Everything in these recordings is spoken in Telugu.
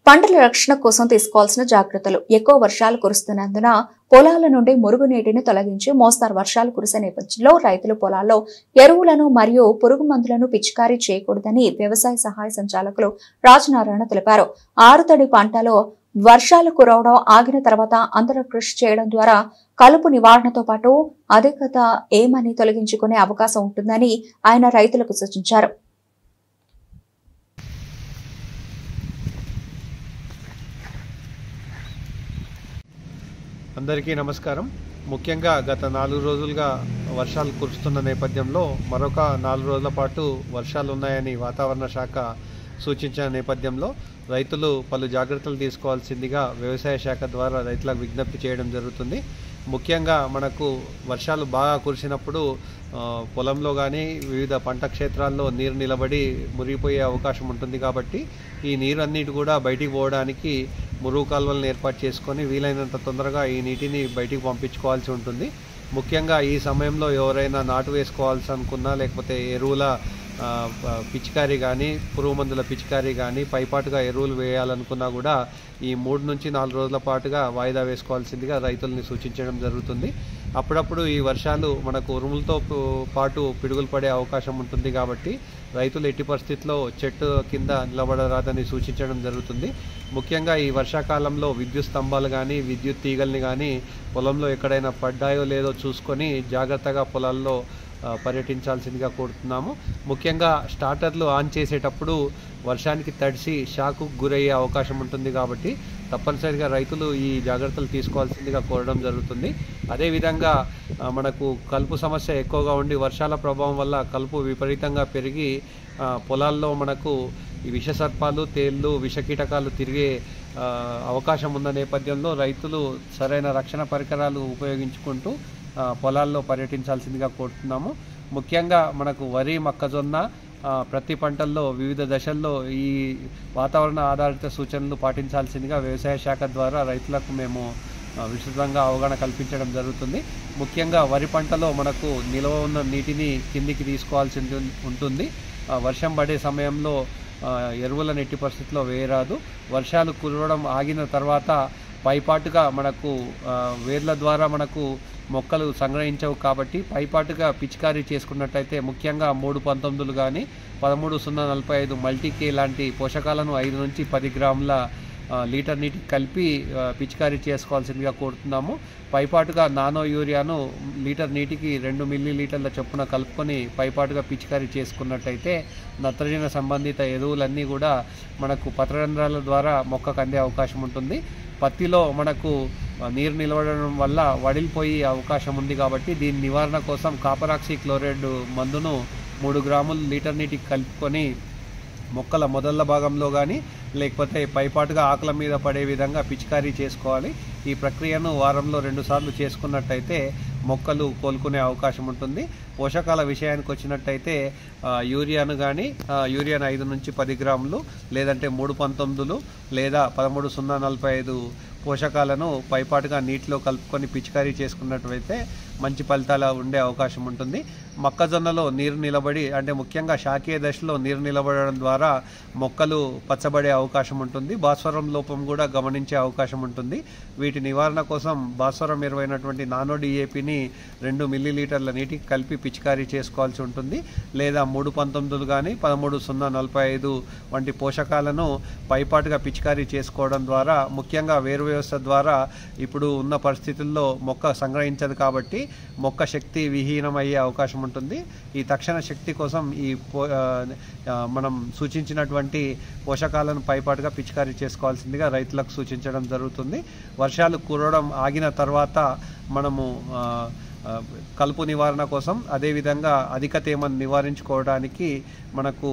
పంటల రక్షణ కోసం తీసుకోవాల్సిన జాగ్రత్తలు. ఎక్కువ వర్షాలు కురుస్తున్నందున పొలాల నుండి మురుగునీటిని తొలగించి మోస్తరు వర్షాలు కురిసే నేపథ్యంలో రైతులు పొలాల్లో ఎరువులను మరియు పురుగు మందులను పిచికారీ చేయకూడదని వ్యవసాయ సహాయ సంచాలకులు రాజనారాయణ తెలిపారు. ఆరుతడి పంటలో వర్షాలు కురవడం ఆగిన తర్వాత అంతర కృషి చేయడం ద్వారా కలుపు నివారణతో పాటు అధికత ఏమని తొలగించుకునే అవకాశం ఉంటుందని ఆయన రైతులకు సూచించారు. అందరికీ నమస్కారం. ముఖ్యంగా గత 4 రోజులుగా వర్షాలు కురుస్తున్న నేపథ్యంలో మరొక 4 రోజుల పాటు వర్షాలు ఉన్నాయని వాతావరణ శాఖ సూచించిన నేపథ్యంలో రైతులు పలు జాగ్రత్తలు తీసుకోవాల్సిందిగా వ్యవసాయ శాఖ ద్వారా రైతులకు విజ్ఞప్తి చేయడం జరుగుతుంది. ముఖ్యంగా మనకు వర్షాలు బాగా కురిసినప్పుడు పొలంలో కానీ వివిధ పంట క్షేత్రాల్లో నీరు నిలబడి మురిగిపోయే అవకాశం ఉంటుంది. కాబట్టి ఈ నీరు అన్నిటి కూడా బయటికి పోవడానికి మురుగు కాలువలను ఏర్పాటు చేసుకొని వీలైనంత తొందరగా ఈ నీటిని బయటికి పంపించుకోవాల్సి ఉంటుంది. ముఖ్యంగా ఈ సమయంలో ఎవరైనా నాటు వేసుకోవాల్సి అనుకున్నా, లేకపోతే ఎరువుల పిచికారీ కానీ పురుగు మందుల పిచికారీ కానీ పైపాటుగా ఎరువులు వేయాలనుకున్నా కూడా ఈ 3 నుంచి 4 రోజుల పాటుగా వాయిదా వేసుకోవాల్సిందిగా రైతుల్ని సూచించడం జరుగుతుంది. అప్పుడప్పుడు ఈ వర్షాలు మనకు ఉరుములతో పాటు పిడుగులు పడే అవకాశం ఉంటుంది. కాబట్టి రైతులు ఎట్టి పరిస్థితుల్లో చెట్టు కింద నిలబడరాదని సూచించడం జరుగుతుంది. ముఖ్యంగా ఈ వర్షాకాలంలో విద్యుత్ స్తంభాలు కానీ విద్యుత్ తీగల్ని కానీ పొలంలో ఎక్కడైనా పడ్డాయో లేదో చూసుకొని జాగ్రత్తగా పొలాల్లో పర్యటించాల్సిందిగా కోరుతున్నాము. ముఖ్యంగా స్టార్టర్లు ఆన్ చేసేటప్పుడు వర్షానికి తడిసి షాకు గురయ్యే అవకాశం ఉంటుంది. కాబట్టి తప్పనిసరిగా రైతులు ఈ జాగ్రత్తలు తీసుకోవాల్సిందిగా కోరడం జరుగుతుంది. అదేవిధంగా మనకు కలుపు సమస్య ఎక్కువగా ఉండి వర్షాల ప్రభావం వల్ల కలుపు విపరీతంగా పెరిగి పొలాల్లో మనకు ఈ విషసర్పాలు, తేళ్లు, విషకీటకాలు తిరిగే అవకాశం ఉన్న నేపథ్యంలో రైతులు సరైన రక్షణ పరికరాలు ఉపయోగించుకుంటూ పొలాల్లో పర్యటించాల్సిందిగా కోరుతున్నాము. ముఖ్యంగా మనకు వరి, మొక్కజొన్న ప్రతి పంటల్లో వివిధ దశల్లో ఈ వాతావరణ ఆధారిత సూచనలు పాటించాల్సిందిగా వ్యవసాయ శాఖ ద్వారా రైతులకు మేము విస్తృతంగా అవగాహన కల్పించడం జరుగుతుంది. ముఖ్యంగా వరి పంటలో మనకు నిల్వ ఉన్న నీటిని కిందికి తీసుకోవాల్సి ఉంటుంది. వర్షం పడే సమయంలో ఎరువులను ఎట్టి పరిస్థితుల్లో వేయరాదు. వర్షాలు కురవడం ఆగిన తర్వాత పైపాటుగా మనకు వేర్ల ద్వారా మనకు మొక్కలు సంగ్రహించవు. కాబట్టి పైపాటుగా పిచికారీ చేసుకున్నట్టయితే ముఖ్యంగా 319 కానీ 13-0-45 మల్టీకే లాంటి పోషకాలను 5 నుంచి 10 గ్రాముల లీటర్ నీటికి కలిపి పిచికారీ చేసుకోవాల్సిందిగా కోరుతున్నాము. పైపాటుగా నానో యూరియాను లీటర్ నీటికి 2 మిల్లీలీటర్ల చొప్పున కలుపుకొని పైపాటుగా పిచికారీ చేసుకున్నట్టయితే నత్రజని సంబంధిత ఎరువులన్నీ కూడా మనకు పత్రరంధ్రాల ద్వారా మొక్కకు అందే అవకాశం ఉంటుంది. పత్తిలో మనకు నీరు నిలవడం వల్ల వడిలిపోయే అవకాశం ఉంది. కాబట్టి దీని నివారణ కోసం కాపరాక్సీ క్లోరైడ్ మందును 3 గ్రాములు లీటర్ నీటికి కలుపుకొని మొక్కల మొదళ్ళ భాగంలో కానీ లేకపోతే పైపాటుగా ఆకుల మీద పడే విధంగా పిచికారీ చేసుకోవాలి. ఈ ప్రక్రియను వారంలో 2 సార్లు చేసుకున్నట్టయితే మొక్కలు కోలుకునే అవకాశం ఉంటుంది. పోషకాల విషయానికి వచ్చినట్టయితే యూరియాను 5 నుంచి 10 గ్రాములు లేదంటే 319 లేదా 13-0-45 పోషకాలను పైపాటుగా నీటిలో కలుపుకొని పిచికారీ చేసుకున్నట్లయితే మంచి ఫలితాలు ఉండే అవకాశం ఉంటుంది. మొక్కజొన్నలో నీరు నిలబడి అంటే ముఖ్యంగా శాఖీయ దశలో నీరు నిలబడడం ద్వారా మొక్కలు పచ్చబడే అవకాశం ఉంటుంది. భాస్వరం లోపం కూడా గమనించే అవకాశం ఉంటుంది. వీటి నివారణ కోసం భాస్వరం ఎరువైనటువంటి నానో డిఏపిని 2 మిల్లీలీటర్ల నీటికి కలిపి పిచికారీ చేసుకోవాల్సి ఉంటుంది. లేదా 319 కానీ 13-0-45 వంటి పోషకాలను పైపాటుగా పిచికారీ చేసుకోవడం ద్వారా ముఖ్యంగా వేరు వ్యవస్థ ద్వారా ఇప్పుడు ఉన్న పరిస్థితుల్లో మొక్క సంగ్రహించదు. కాబట్టి మొక్క శక్తి విహీనమయ్యే అవకాశం ఉంటుంది. ఈ తక్షణ శక్తి కోసం ఈ మనం సూచించినటువంటి పోషకాలను పైపాటుగా పిచికారీ చేసుకోవాల్సిందిగా రైతులకు సూచించడం జరుగుతుంది. వర్షాలు కురవడం ఆగిన తర్వాత మనము కలుపు నివారణ కోసం అదేవిధంగా అధిక తేమను నివారించుకోవడానికి మనకు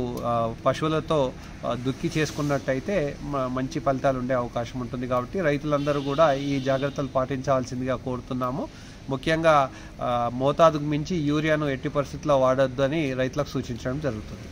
పశువులతో దుక్కి చేసుకున్నట్టయితే మంచి ఫలితాలు ఉండే అవకాశం ఉంటుంది. కాబట్టి రైతులందరూ కూడా ఈ జాగ్రత్తలు పాటించాల్సిందిగా కోరుతున్నాము. ముఖ్యంగా మోతాదుకు మించి యూరియాను ఎట్టి పరిస్థితుల్లో వాడొద్దని రైతులకు సూచించడం జరుగుతుంది.